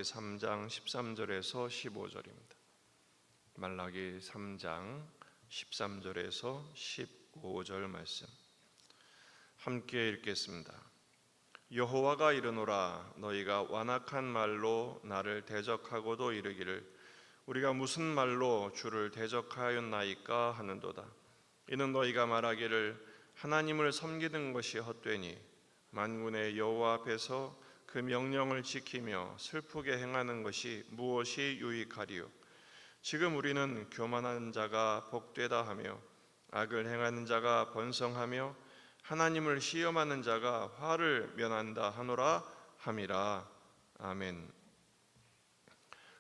3장 13절에서 15절입니다. 말라기 3장 13절에서 15절 말씀 함께 읽겠습니다. 여호와가 이르노라, 너희가 완악한 말로 나를 대적하고도 이르기를 우리가 무슨 말로 주를 대적하였나이까 하는도다. 이는 너희가 말하기를 하나님을 섬기는 것이 헛되니 만군의 여호와 앞에서 그 명령을 지키며 슬프게 행하는 것이 무엇이 유익하리요? 지금 우리는 교만한 자가 복되다 하며 악을 행하는 자가 번성하며 하나님을 시험하는 자가 화를 면한다 하노라 함이라. 아멘.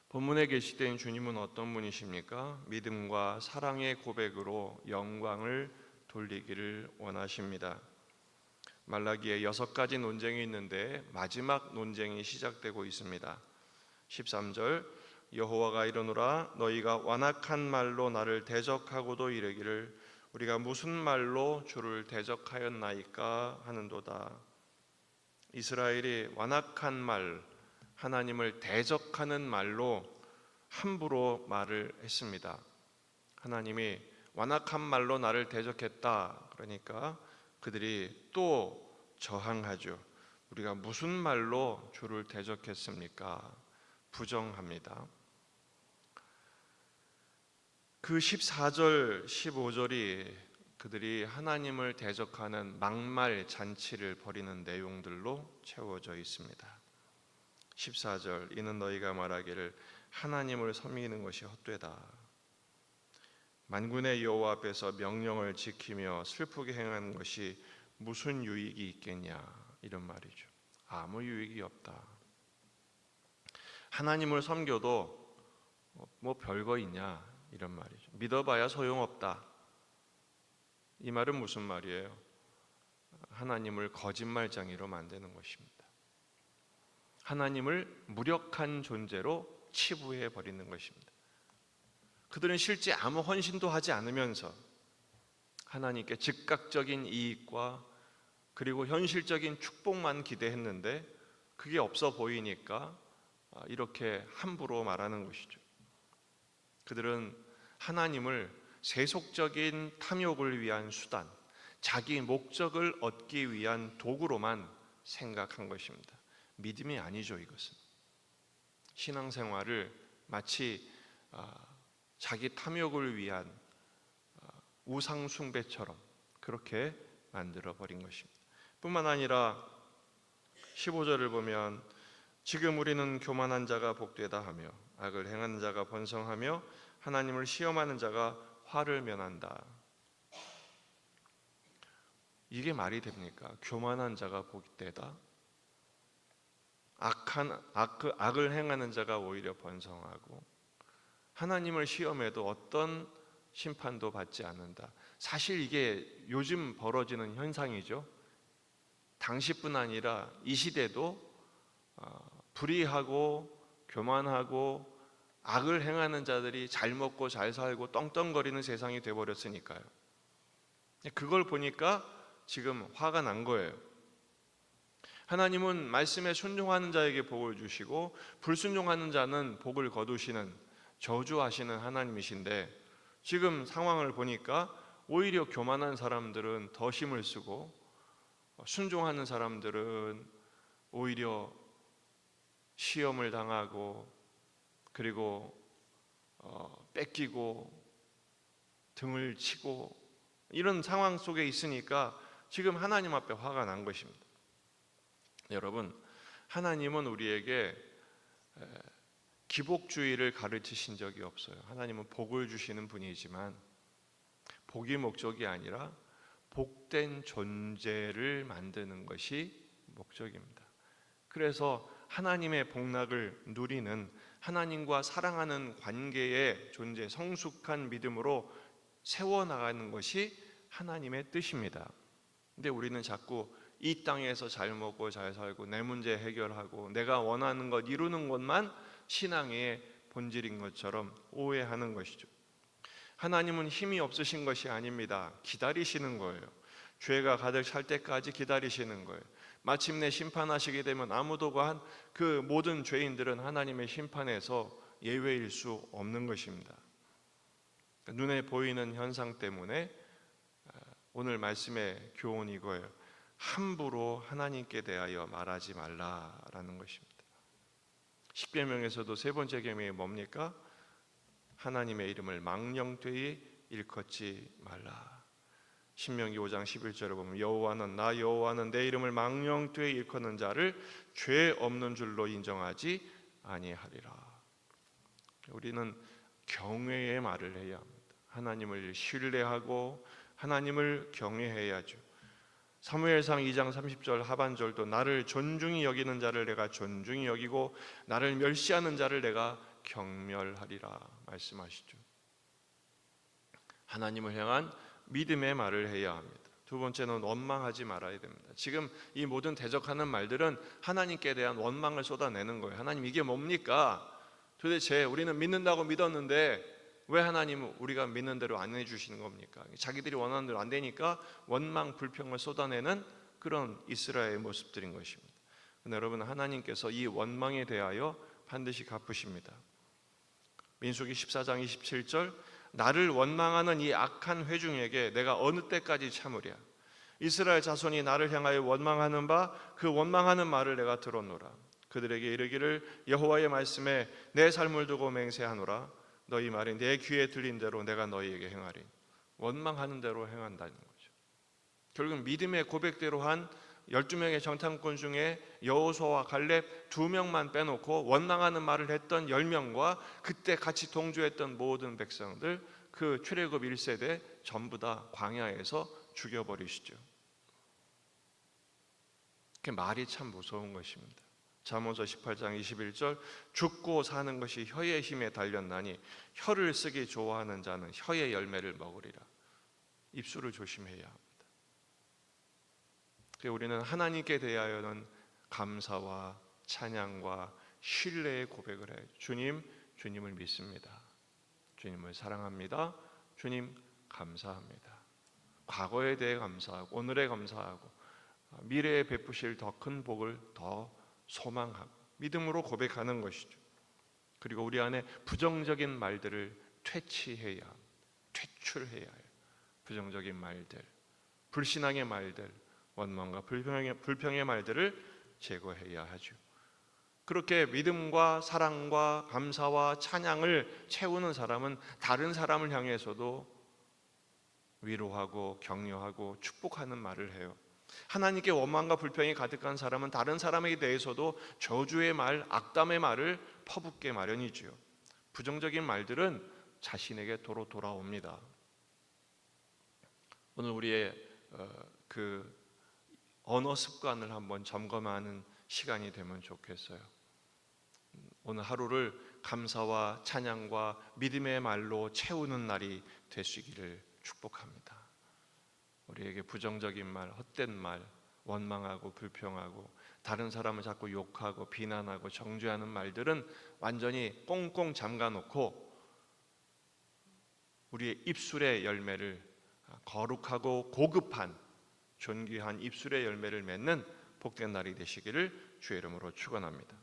본문에 계시된 주님은 어떤 분이십니까? 믿음과 사랑의 고백으로 영광을 돌리기를 원하십니다. 말라기에 6가지 논쟁이 있는데 마지막 논쟁이 시작되고 있습니다. 13절 여호와가 이르노라, 너희가 완악한 말로 나를 대적하고도 이르기를 우리가 무슨 말로 주를 대적하였나이까 하는도다. 이스라엘이 완악한 말, 하나님을 대적하는 말로 함부로 말을 했습니다. 하나님이 완악한 말로 나를 대적했다. 그러니까 그들이 또 저항하죠. 우리가 무슨 말로 주를 대적했습니까? 부정합니다. 그 14절, 15절이 그들이 하나님을 대적하는 막말 잔치를 벌이는 내용들로 채워져 있습니다. 14절 이는 너희가 말하기를 하나님을 섬기는 것이 헛되다. 만군의 여호와 앞에서 명령을 지키며 슬프게 행하는 것이 무슨 유익이 있겠냐, 이런 말이죠. 아무 유익이 없다. 하나님을 섬겨도 뭐 별거 있냐, 이런 말이죠. 믿어봐야 소용없다. 이 말은 무슨 말이에요? 하나님을 거짓말쟁이로 만드는 것입니다. 하나님을 무력한 존재로 치부해 버리는 것입니다. 그들은 실제 아무 헌신도 하지 않으면서 하나님께 즉각적인 이익과 그리고 현실적인 축복만 기대했는데 그게 없어 보이니까 이렇게 함부로 말하는 것이죠. 그들은 하나님을 세속적인 탐욕을 위한 수단, 자기 목적을 얻기 위한 도구로만 생각한 것입니다. 믿음이 아니죠. 이것은 신앙생활을 마치 자기 탐욕을 위한 우상 숭배처럼 그렇게 만들어버린 것입니다. 뿐만 아니라 15절을 보면 지금 우리는 교만한 자가 복되다 하며 악을 행하는 자가 번성하며 하나님을 시험하는 자가 화를 면한다. 이게 말이 됩니까? 교만한 자가 복되다? 악을 행하는 자가 오히려 번성하고 하나님을 시험해도 어떤 심판도 받지 않는다. 사실 이게 요즘 벌어지는 현상이죠. 당시뿐 아니라 이 시대도 불의하고 교만하고 악을 행하는 자들이 잘 먹고 잘 살고 떵떵거리는 세상이 돼버렸으니까요. 그걸 보니까 지금 화가 난 거예요. 하나님은 말씀에 순종하는 자에게 복을 주시고 불순종하는 자는 복을 거두시는 저주하시는 하나님이신데 지금 상황을 보니까 오히려 교만한 사람들은 더 힘을 쓰고 순종하는 사람들은 오히려 시험을 당하고 그리고 뺏기고 등을 치고 이런 상황 속에 있으니까 지금 하나님 앞에 화가 난 것입니다. 여러분, 하나님은 우리에게 기복주의를 가르치신 적이 없어요. 하나님은 복을 주시는 분이지만 복이 목적이 아니라 복된 존재를 만드는 것이 목적입니다. 그래서 하나님의 복락을 누리는 하나님과 사랑하는 관계의 존재, 성숙한 믿음으로 세워나가는 것이 하나님의 뜻입니다. 근데 우리는 자꾸 이 땅에서 잘 먹고 잘 살고 내 문제 해결하고 내가 원하는 것 이루는 것만 신앙의 본질인 것처럼 오해하는 것이죠. 하나님은 힘이 없으신 것이 아닙니다. 기다리시는 거예요. 죄가 가득 찰 때까지 기다리시는 거예요. 마침내 심판하시게 되면 아무도 그 모든 죄인들은 하나님의 심판에서 예외일 수 없는 것입니다. 눈에 보이는 현상 때문에 오늘 말씀의 교훈이 이거예요. 함부로 하나님께 대하여 말하지 말라라는 것입니다. 십계명에서도 세 번째 계명이 뭡니까? 하나님의 이름을 망령되이 일컫지 말라. 신명기 5장 11절을 보면 여호와는 나 여호와는 내 이름을 망령되이 일컫는 자를 죄 없는 줄로 인정하지 아니하리라. 우리는 경외의 말을 해야 합니다. 하나님을 신뢰하고 하나님을 경외해야죠. 사무엘상 2장 30절 하반절도 나를 존중히 여기는 자를 내가 존중히 여기고 나를 멸시하는 자를 내가 경멸하리라 말씀하시죠. 하나님을 향한 믿음의 말을 해야 합니다. 두 번째는 원망하지 말아야 됩니다. 지금 이 모든 대적하는 말들은 하나님께 대한 원망을 쏟아내는 거예요. 하나님 이게 뭡니까? 도대체 우리는 믿는다고 믿었는데 왜 하나님은 우리가 믿는 대로 안 해주시는 겁니까? 자기들이 원하는 대로 안 되니까 원망, 불평을 쏟아내는 그런 이스라엘의 모습들인 것입니다. 근데 여러분, 하나님께서 이 원망에 대하여 반드시 갚으십니다. 민수기 14장 27절 나를 원망하는 이 악한 회중에게 내가 어느 때까지 참으랴. 이스라엘 자손이 나를 향하여 원망하는 바 그 원망하는 말을 내가 들었노라. 그들에게 이르기를 여호와의 말씀에 내 삶을 두고 맹세하노라. 너희 말이 내 귀에 들린 대로 내가 너희에게 행하리. 원망하는 대로 행한다는 거죠. 결국 믿음의 고백대로 한 12명의 정탐꾼 중에 여호수아와 갈렙 2명만 빼놓고 원망하는 말을 했던 10명과 그때 같이 동조했던 모든 백성들, 그 출애굽 1세대 전부 다 광야에서 죽여버리시죠. 그 말이 참 무서운 것입니다. 잠언서 18장 21절 죽고 사는 것이 혀의 힘에 달렸나니 혀를 쓰기 좋아하는 자는 혀의 열매를 먹으리라. 입술을 조심해야 합니다. 우리는 하나님께 대하여는 감사와 찬양과 신뢰의 고백을 해요. 주님, 주님을 믿습니다. 주님을 사랑합니다. 주님 감사합니다. 과거에 대해 감사하고 오늘에 감사하고 미래에 베푸실 더 큰 복을 더 소망하고 믿음으로 고백하는 것이죠. 그리고 우리 안에 부정적인 말들을 퇴치해야 합니다. 퇴출해야 해요. 부정적인 말들, 불신앙의 말들, 원망과 불평의 말들을 제거해야 하죠. 그렇게 믿음과 사랑과 감사와 찬양을 채우는 사람은 다른 사람을 향해서도 위로하고 격려하고 축복하는 말을 해요. 하나님께 원망과 불평이 가득한 사람은 다른 사람에게 대해서도 저주의 말, 악담의 말을 퍼붓게 마련이지요. 부정적인 말들은 자신에게 도로 돌아옵니다. 오늘 우리의 그 언어 습관을 한번 점검하는 시간이 되면 좋겠어요. 오늘 하루를 감사와 찬양과 믿음의 말로 채우는 날이 되시기를 축복합니다. 우리에게 부정적인 말, 헛된 말, 원망하고 불평하고 다른 사람을 자꾸 욕하고 비난하고 정죄하는 말들은 완전히 꽁꽁 잠가놓고 우리의 입술의 열매를 거룩하고 고급한 존귀한 입술의 열매를 맺는 복된 날이 되시기를 주의 이름으로 축원합니다.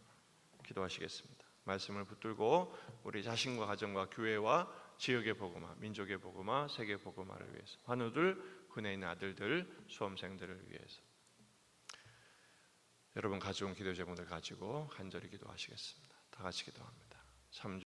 기도하시겠습니다. 말씀을 붙들고 우리 자신과 가정과 교회와 지역의 복음화, 민족의 복음화, 세계 복음화를 위해서 환우들, 군에 있는 아들들, 수험생들을 위해서 여러분 가져온 기도 제목을 가지고 간절히 기도하시겠습니다. 다 같이 기도합니다.